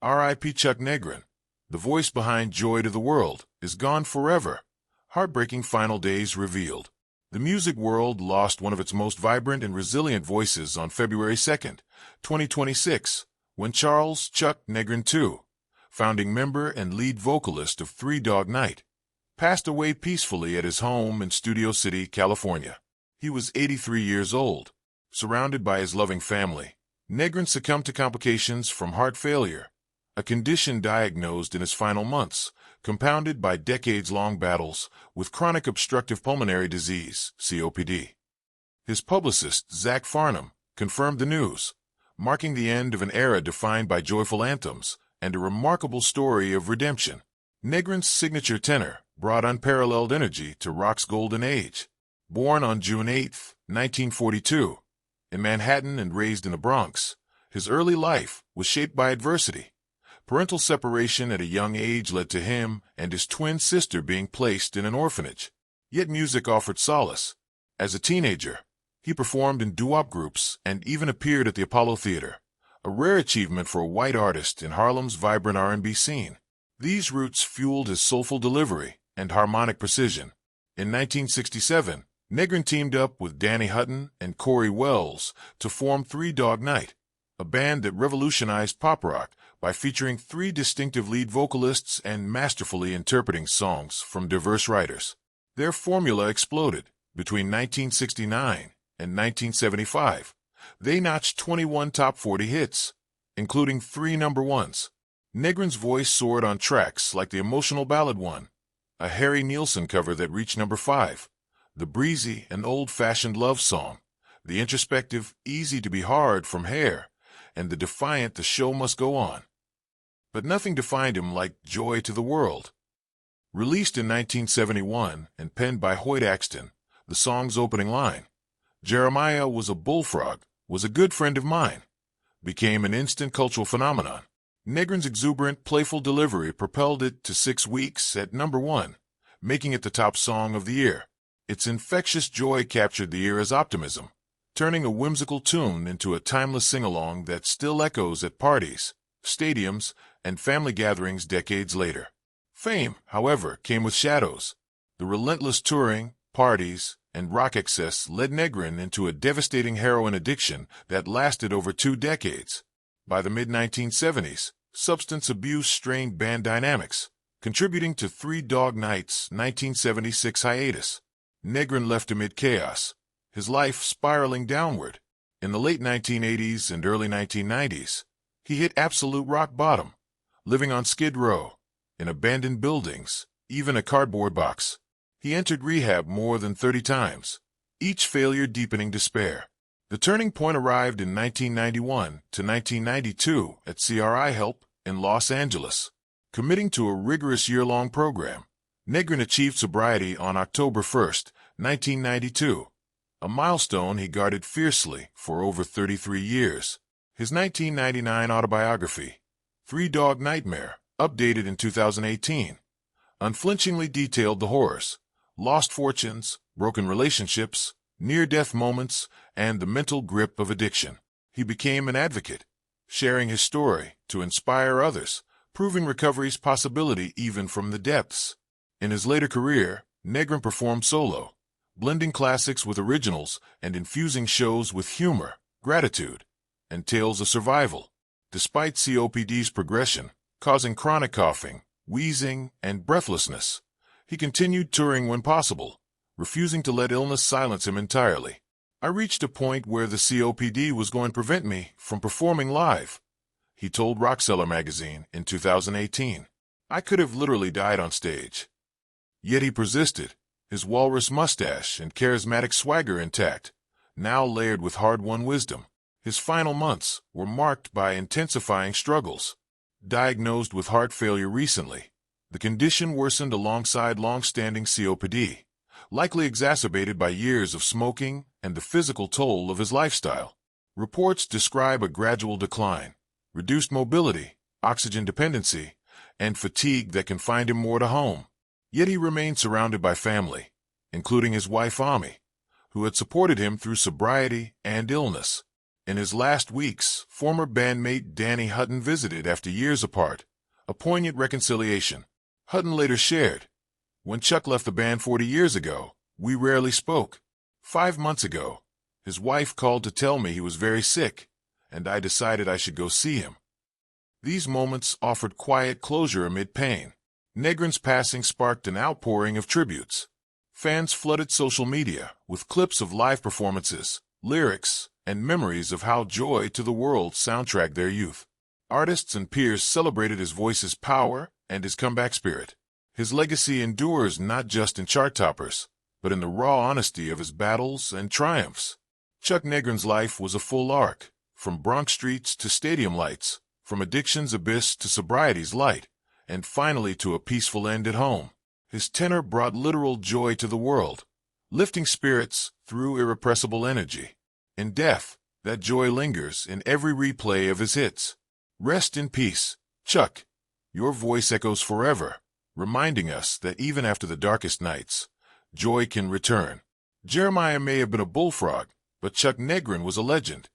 R.I.P. Chuck Negron, the voice behind Joy to the World, is gone forever. Heartbreaking final days revealed. The music world lost one of its most vibrant and resilient voices on February 2nd, 2026, when Charles Chuck Negron II, founding member and lead vocalist of Three Dog Night, passed away peacefully at his home in Studio City, California. He was 83 years old. Surrounded by his loving family, Negron succumbed to complications from heart failure, a condition diagnosed in his final months, compounded by decades-long battles with chronic obstructive pulmonary disease, COPD. His publicist, Zach Farnum, confirmed the news, marking the end of an era defined by joyful anthems and a remarkable story of redemption. Negron's signature tenor brought unparalleled energy to rock's golden age. Born on June 8, 1942, in Manhattan and raised in the Bronx, his early life was shaped by adversity. Parental separation at a young age led to him and his twin sister being placed in an orphanage. Yet music offered solace. As a teenager, he performed in doo-wop groups and even appeared at the Apollo Theater, a rare achievement for a white artist in Harlem's vibrant R&B scene. These roots fueled his soulful delivery and harmonic precision. In 1967, Negron teamed up with Danny Hutton and Corey Wells to form Three Dog Night, a band that revolutionized pop rock by featuring three distinctive lead vocalists and masterfully interpreting songs from diverse writers. Their formula exploded. Between 1969 and 1975, they notched 21 top 40 hits, including 3 number ones. Negron's voice soared on tracks like the emotional ballad one, a Harry Nilsson cover that reached number 5, the breezy and old-fashioned love song, the introspective Easy to Be Hard from Hair, and the defiant The Show Must Go On. But nothing defined him like Joy to the World. Released in 1971 and penned by Hoyt Axton, the song's opening line, "Jeremiah was a bullfrog, was a good friend of mine," became an instant cultural phenomenon. Negron's exuberant, playful delivery propelled it to 6 weeks at number 1, making it the top song of the year. Its infectious joy captured the era's optimism, turning a whimsical tune into a timeless sing-along that still echoes at parties, stadiums, and family gatherings decades later. Fame, however, came with shadows. The relentless touring, parties, and rock excess led Negron into a devastating heroin addiction that lasted over 2 decades. By the mid-1970s, substance abuse strained band dynamics, contributing to Three Dog Night's 1976 hiatus. Negron left amid chaos, his life spiraling downward. In the late 1980s and early 1990s, he hit absolute rock bottom, living on Skid Row, in abandoned buildings, even a cardboard box. He entered rehab more than 30 times, each failure deepening despair. The turning point arrived in 1991 to 1992 at CRI Help in Los Angeles. Committing to a rigorous year-long program, Negron achieved sobriety on October 1, 1992, a milestone he guarded fiercely for over 33 years. His 1999 autobiography, Three Dog Nightmare, updated in 2018, unflinchingly detailed the horrors, lost fortunes, broken relationships, near-death moments, and the mental grip of addiction. He became an advocate, sharing his story to inspire others, proving recovery's possibility even from the depths. In his later career, Negron performed solo, blending classics with originals and infusing shows with humor, gratitude, and tales of survival. Despite COPD's progression, causing chronic coughing, wheezing, and breathlessness, he continued touring when possible, refusing to let illness silence him entirely. "I reached a point where the COPD was going to prevent me from performing live," he told Rockseller magazine in 2018. "I could have literally died on stage." Yet he persisted, his walrus mustache and charismatic swagger intact, now layered with hard-won wisdom. His final months were marked by intensifying struggles. Diagnosed with heart failure recently, the condition worsened alongside long-standing COPD, likely exacerbated by years of smoking and the physical toll of his lifestyle. Reports describe a gradual decline, reduced mobility, oxygen dependency, and fatigue that confined him more to home. Yet he remained surrounded by family, including his wife Ami, who had supported him through sobriety and illness. In his last weeks, former bandmate Danny Hutton visited after years apart, a poignant reconciliation. Hutton later shared, "When Chuck left the band 40 years ago, we rarely spoke. 5 months ago, his wife called to tell me he was very sick, and I decided I should go see him." These moments offered quiet closure amid pain. Negron's passing sparked an outpouring of tributes. Fans flooded social media with clips of live performances, lyrics, and memories of how Joy to the World soundtracked their youth. Artists and peers celebrated his voice's power and his comeback spirit. His legacy endures not just in chart toppers, but in the raw honesty of his battles and triumphs. Chuck Negron's life was a full arc, from Bronx streets to stadium lights, from addiction's abyss to sobriety's light, and finally to a peaceful end at home. His tenor brought literal joy to the world, lifting spirits through irrepressible energy. In death, that joy lingers in every replay of his hits. Rest in peace, Chuck. Your voice echoes forever, reminding us that even after the darkest nights, joy can return. Jeremiah may have been a bullfrog, but Chuck Negron was a legend.